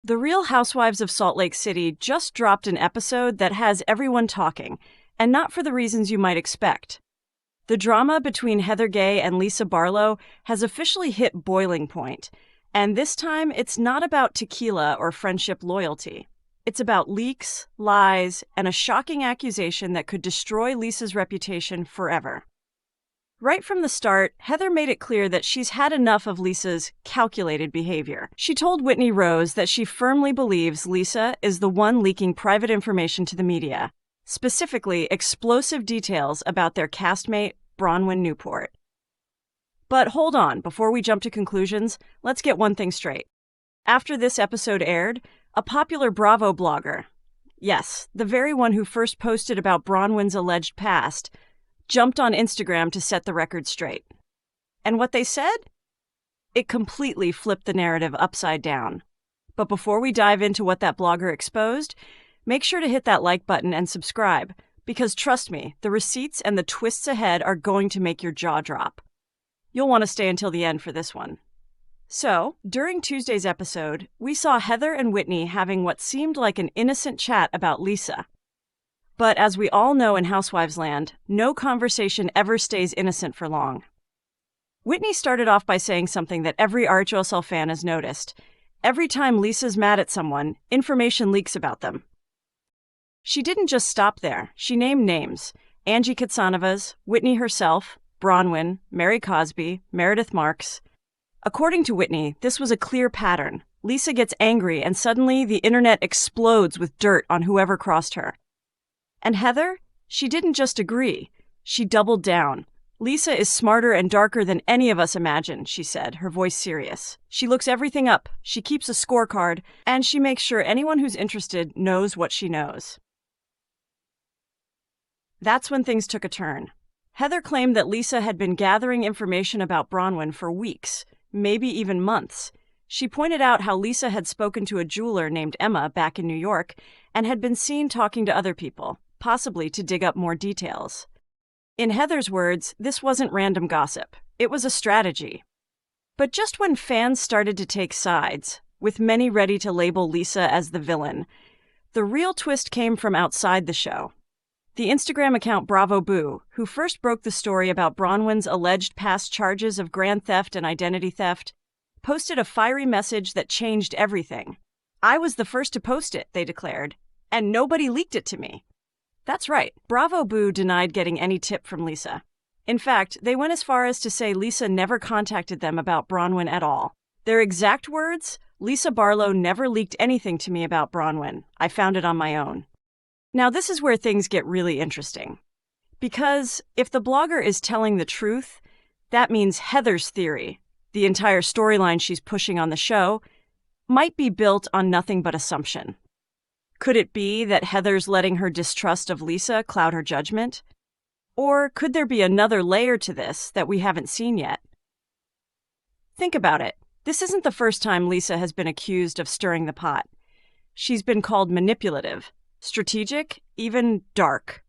The Real Housewives of Salt Lake City just dropped an episode that has everyone talking, and not for the reasons you might expect. The drama between Heather Gay and Lisa Barlow has officially hit boiling point, and this time it's not about tequila or friendship loyalty. It's about leaks, lies, and a shocking accusation that could destroy Lisa's reputation forever. Right from the start, Heather made it clear that she's had enough of Lisa's calculated behavior. She told Whitney Rose that she firmly believes Lisa is the one leaking private information to the media, specifically explosive details about their castmate, Bronwyn Newport. But hold on, before we jump to conclusions, let's get one thing straight. After this episode aired, a popular Bravo blogger, yes, the very one who first posted about Bronwyn's alleged past, jumped on Instagram to set the record straight. And what they said? It completely flipped the narrative upside down. But before we dive into what that blogger exposed, make sure to hit that like button and subscribe, because trust me, the receipts and the twists ahead are going to make your jaw drop. You'll want to stay until the end for this one. So, during Tuesday's episode, we saw Heather and Whitney having what seemed like an innocent chat about Lisa. But as we all know in Housewives land, no conversation ever stays innocent for long. Whitney started off by saying something that every RHOSL fan has noticed. Every time Lisa's mad at someone, information leaks about them. She didn't just stop there. She named names: Angie Katsanovas, Whitney herself, Bronwyn, Mary Cosby, Meredith Marks. According to Whitney, this was a clear pattern. Lisa gets angry and suddenly the internet explodes with dirt on whoever crossed her. And Heather? She didn't just agree. She doubled down. Lisa is smarter and darker than any of us imagined, she said, her voice serious. She looks everything up, she keeps a scorecard, and she makes sure anyone who's interested knows what she knows. That's when things took a turn. Heather claimed that Lisa had been gathering information about Bronwyn for weeks, maybe even months. She pointed out how Lisa had spoken to a jeweler named Emma back in New York and had been seen talking to other people, possibly to dig up more details. In Heather's words, this wasn't random gossip. It was a strategy. But just when fans started to take sides, with many ready to label Lisa as the villain, the real twist came from outside the show. The Instagram account Bravo Boo, who first broke the story about Bronwyn's alleged past charges of grand theft and identity theft, posted a fiery message that changed everything. "I was the first to post it," they declared, "and nobody leaked it to me." That's right, Bravo Boo denied getting any tip from Lisa. In fact, they went as far as to say Lisa never contacted them about Bronwyn at all. Their exact words, "Lisa Barlow never leaked anything to me about Bronwyn. I found it on my own." Now this is where things get really interesting. Because if the blogger is telling the truth, that means Heather's theory, the entire storyline she's pushing on the show, might be built on nothing but assumption. Could it be that Heather's letting her distrust of Lisa cloud her judgment? Or could there be another layer to this that we haven't seen yet? Think about it. This isn't the first time Lisa has been accused of stirring the pot. She's been called manipulative, strategic, even dark.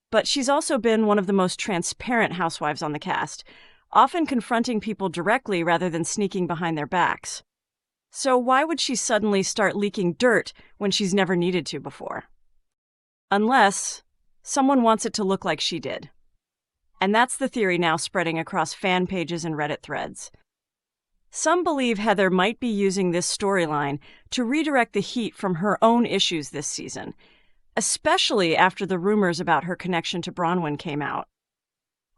But she's also been one of the most transparent housewives on the cast, often confronting people directly rather than sneaking behind their backs. So why would she suddenly start leaking dirt when she's never needed to before? Unless someone wants it to look like she did. And that's the theory now spreading across fan pages and Reddit threads. Some believe Heather might be using this storyline to redirect the heat from her own issues this season, especially after the rumors about her connection to Bronwyn came out.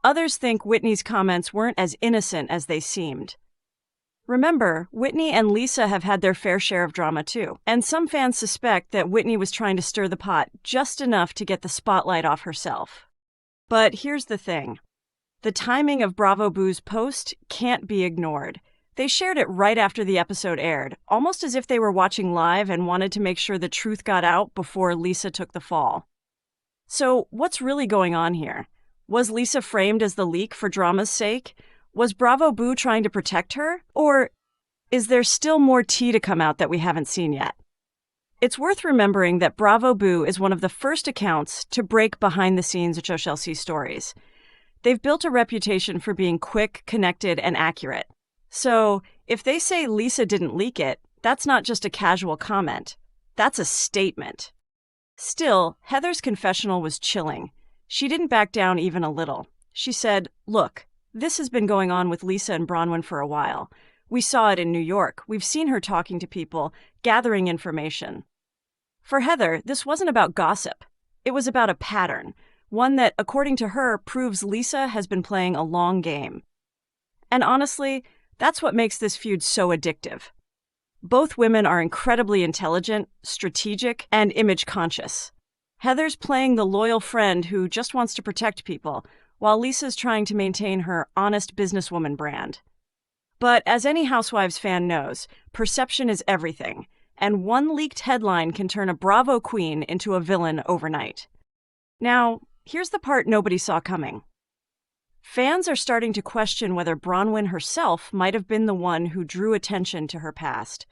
Others think Whitney's comments weren't as innocent as they seemed. Remember, Whitney and Lisa have had their fair share of drama too, and some fans suspect that Whitney was trying to stir the pot just enough to get the spotlight off herself. But here's the thing. The timing of Bravo Boo's post can't be ignored. They shared it right after the episode aired, almost as if they were watching live and wanted to make sure the truth got out before Lisa took the fall. So, what's really going on here? Was Lisa framed as the leak for drama's sake? Was Bravo Boo trying to protect her? Or is there still more tea to come out that we haven't seen yet? It's worth remembering that Bravo Boo is one of the first accounts to break behind-the-scenes RHOSLC stories. They've built a reputation for being quick, connected, and accurate. So, if they say Lisa didn't leak it, That's not just a casual comment. That's a statement. Still, Heather's confessional was chilling. She didn't back down even a little. She said, "Look, this has been going on with Lisa and Bronwyn for a while. We saw it in New York. We've seen her talking to people, gathering information." For Heather, this wasn't about gossip. It was about a pattern, one that, according to her, proves Lisa has been playing a long game. And honestly, that's what makes this feud so addictive. Both women are incredibly intelligent, strategic, and image-conscious. Heather's playing the loyal friend who just wants to protect people, while Lisa's trying to maintain her honest businesswoman brand. But as any Housewives fan knows, perception is everything, and one leaked headline can turn a Bravo queen into a villain overnight. Now, here's the part nobody saw coming. Fans are starting to question whether Bronwyn herself might have been the one who drew attention to her past.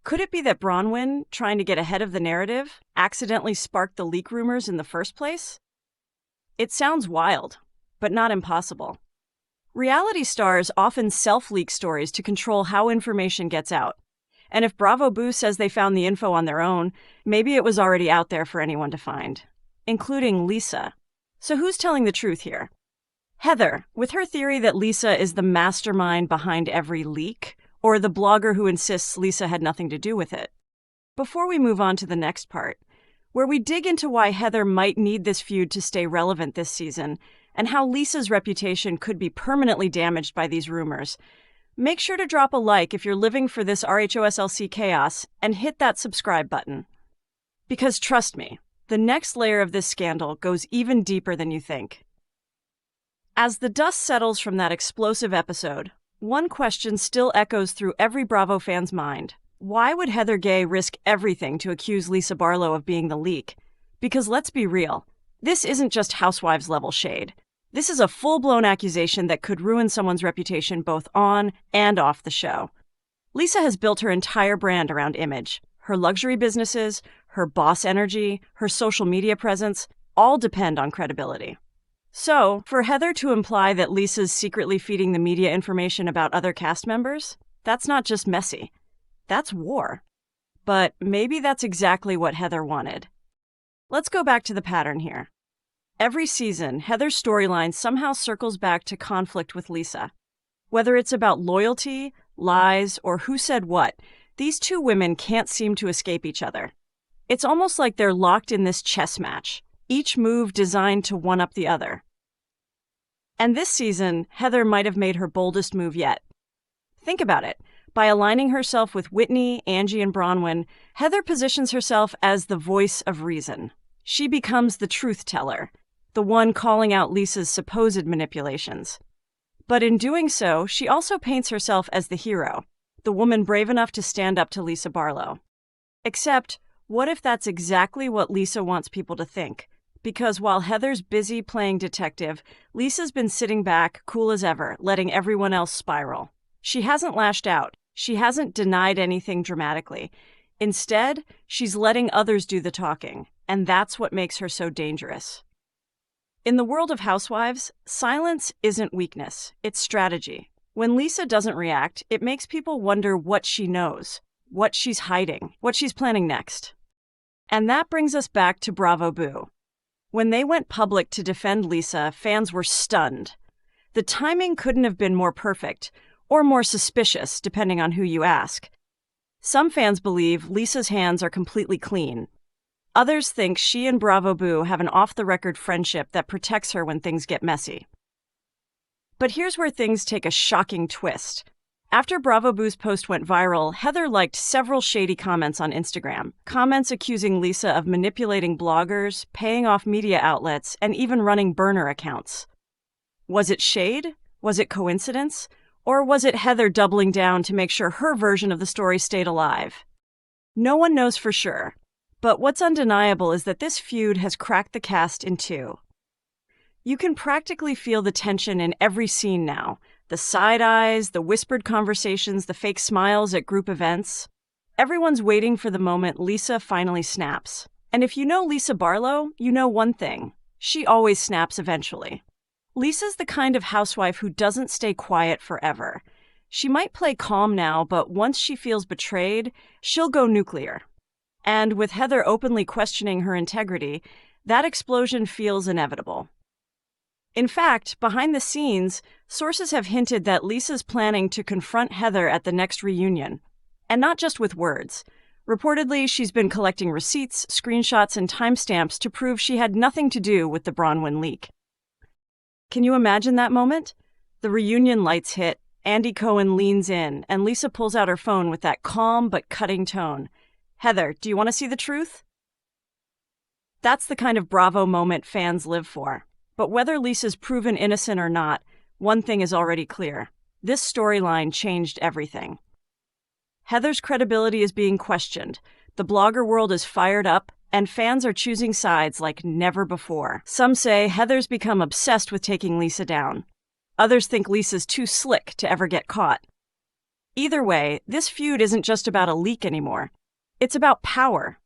Could it be that Bronwyn, trying to get ahead of the narrative, accidentally sparked the leak rumors in the first place? It sounds wild, but not impossible. Reality stars often self-leak stories to control how information gets out. And if Bravo Boo says they found the info on their own, maybe it was already out there for anyone to find, including Lisa. So who's telling the truth here? Heather, with her theory that Lisa is the mastermind behind every leak, or the blogger who insists Lisa had nothing to do with it. Before we move on to the next part, where we dig into why Heather might need this feud to stay relevant this season, and how Lisa's reputation could be permanently damaged by these rumors, make sure to drop a like if you're living for this RHOSLC chaos, and hit that subscribe button. Because trust me, the next layer of this scandal goes even deeper than you think. As the dust settles from that explosive episode, one question still echoes through every Bravo fan's mind. Why would Heather Gay risk everything to accuse Lisa Barlow of being the leak? Because let's be real, this isn't just Housewives-level shade. This is a full-blown accusation that could ruin someone's reputation both on and off the show. Lisa has built her entire brand around image. Her luxury businesses, her boss energy, her social media presence, all depend on credibility. So, for Heather to imply that Lisa's secretly feeding the media information about other cast members, that's not just messy. That's war. But maybe that's exactly what Heather wanted. Let's go back to the pattern here. Every season, Heather's storyline somehow circles back to conflict with Lisa. Whether it's about loyalty, lies, or who said what, these two women can't seem to escape each other. It's almost like they're locked in this chess match, each move designed to one-up the other. And this season, Heather might have made her boldest move yet. Think about it. By aligning herself with Whitney, Angie, and Bronwyn, Heather positions herself as the voice of reason. She becomes the truth teller, the one calling out Lisa's supposed manipulations. But in doing so, she also paints herself as the hero, the woman brave enough to stand up to Lisa Barlow. Except, what if that's exactly what Lisa wants people to think? Because while Heather's busy playing detective, Lisa's been sitting back, cool as ever, letting everyone else spiral. She hasn't lashed out. She hasn't denied anything dramatically. Instead, she's letting others do the talking, and that's what makes her so dangerous. In the world of Housewives, silence isn't weakness, it's strategy. When Lisa doesn't react, it makes people wonder what she knows, what she's hiding, what she's planning next. And that brings us back to Bravo Boo. When they went public to defend Lisa, fans were stunned. The timing couldn't have been more perfect, or more suspicious, depending on who you ask. Some fans believe Lisa's hands are completely clean. Others think she and Bravo Boo have an off-the-record friendship that protects her when things get messy. But here's where things take a shocking twist. After Bravo Boo's post went viral, Heather liked several shady comments on Instagram. Comments accusing Lisa of manipulating bloggers, paying off media outlets, and even running burner accounts. Was it shade? Was it coincidence? Or was it Heather doubling down to make sure her version of the story stayed alive? No one knows for sure. But what's undeniable is that this feud has cracked the cast in two. You can practically feel the tension in every scene now. The side eyes, the whispered conversations, the fake smiles at group events. Everyone's waiting for the moment Lisa finally snaps. And if you know Lisa Barlow, you know one thing. She always snaps eventually. Lisa's the kind of housewife who doesn't stay quiet forever. She might play calm now, but once she feels betrayed, she'll go nuclear. And with Heather openly questioning her integrity, that explosion feels inevitable. In fact, behind the scenes, sources have hinted that Lisa's planning to confront Heather at the next reunion. And not just with words. Reportedly, she's been collecting receipts, screenshots, and timestamps to prove she had nothing to do with the Bronwyn leak. Can you imagine that moment? The reunion lights hit, Andy Cohen leans in, and Lisa pulls out her phone with that calm but cutting tone. Heather, do you want to see the truth? That's the kind of Bravo moment fans live for. But whether Lisa's proven innocent or not, one thing is already clear. This storyline changed everything. Heather's credibility is being questioned, the blogger world is fired up, and fans are choosing sides like never before. Some say Heather's become obsessed with taking Lisa down. Others think Lisa's too slick to ever get caught. Either way, this feud isn't just about a leak anymore. It's about power.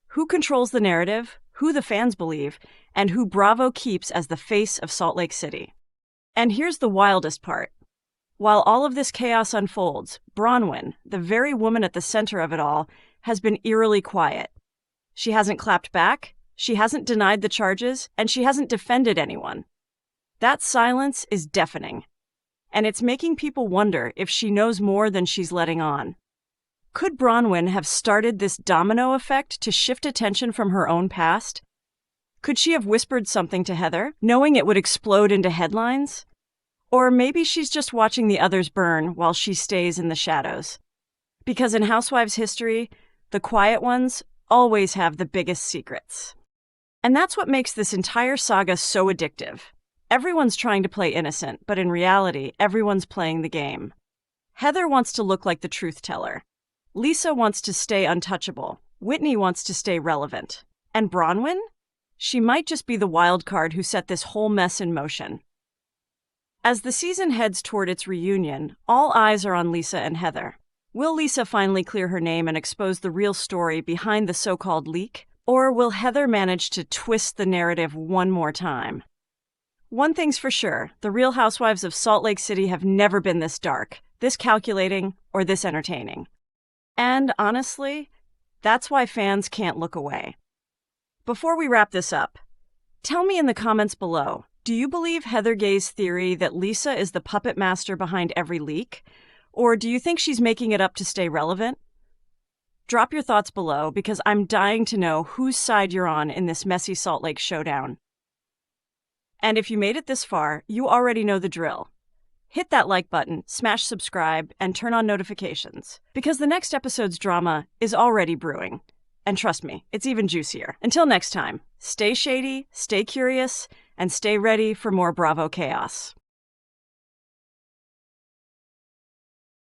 Who controls the narrative, who the fans believe, and who Bravo keeps as the face of Salt Lake City. And here's the wildest part. While all of this chaos unfolds, Bronwyn, the very woman at the center of it all, has been eerily quiet. She hasn't clapped back, she hasn't denied the charges, and she hasn't defended anyone. That silence is deafening. And it's making people wonder if she knows more than she's letting on. Could Bronwyn have started this domino effect to shift attention from her own past? Could she have whispered something to Heather, knowing it would explode into headlines? Or maybe she's just watching the others burn while she stays in the shadows. Because in Housewives history, the quiet ones always have the biggest secrets. And that's what makes this entire saga so addictive. Everyone's trying to play innocent, but in reality, everyone's playing the game. Heather wants to look like the truth teller. Lisa wants to stay untouchable. Whitney wants to stay relevant. And Bronwyn? She might just be the wild card who set this whole mess in motion. As the season heads toward its reunion, all eyes are on Lisa and Heather. Will Lisa finally clear her name and expose the real story behind the so-called leak? Or will Heather manage to twist the narrative one more time? One thing's for sure, the Real Housewives of Salt Lake City have never been this dark, this calculating, or this entertaining. And honestly, that's why fans can't look away. Before we wrap this up, tell me in the comments below, do you believe Heather Gay's theory that Lisa is the puppet master behind every leak? Or do you think she's making it up to stay relevant? Drop your thoughts below because I'm dying to know whose side you're on in this messy Salt Lake showdown. And if you made it this far, you already know the drill. Hit that like button, smash subscribe, and turn on notifications. Because the next episode's drama is already brewing. And trust me, it's even juicier. Until next time, stay shady, stay curious, and stay ready for more Bravo chaos.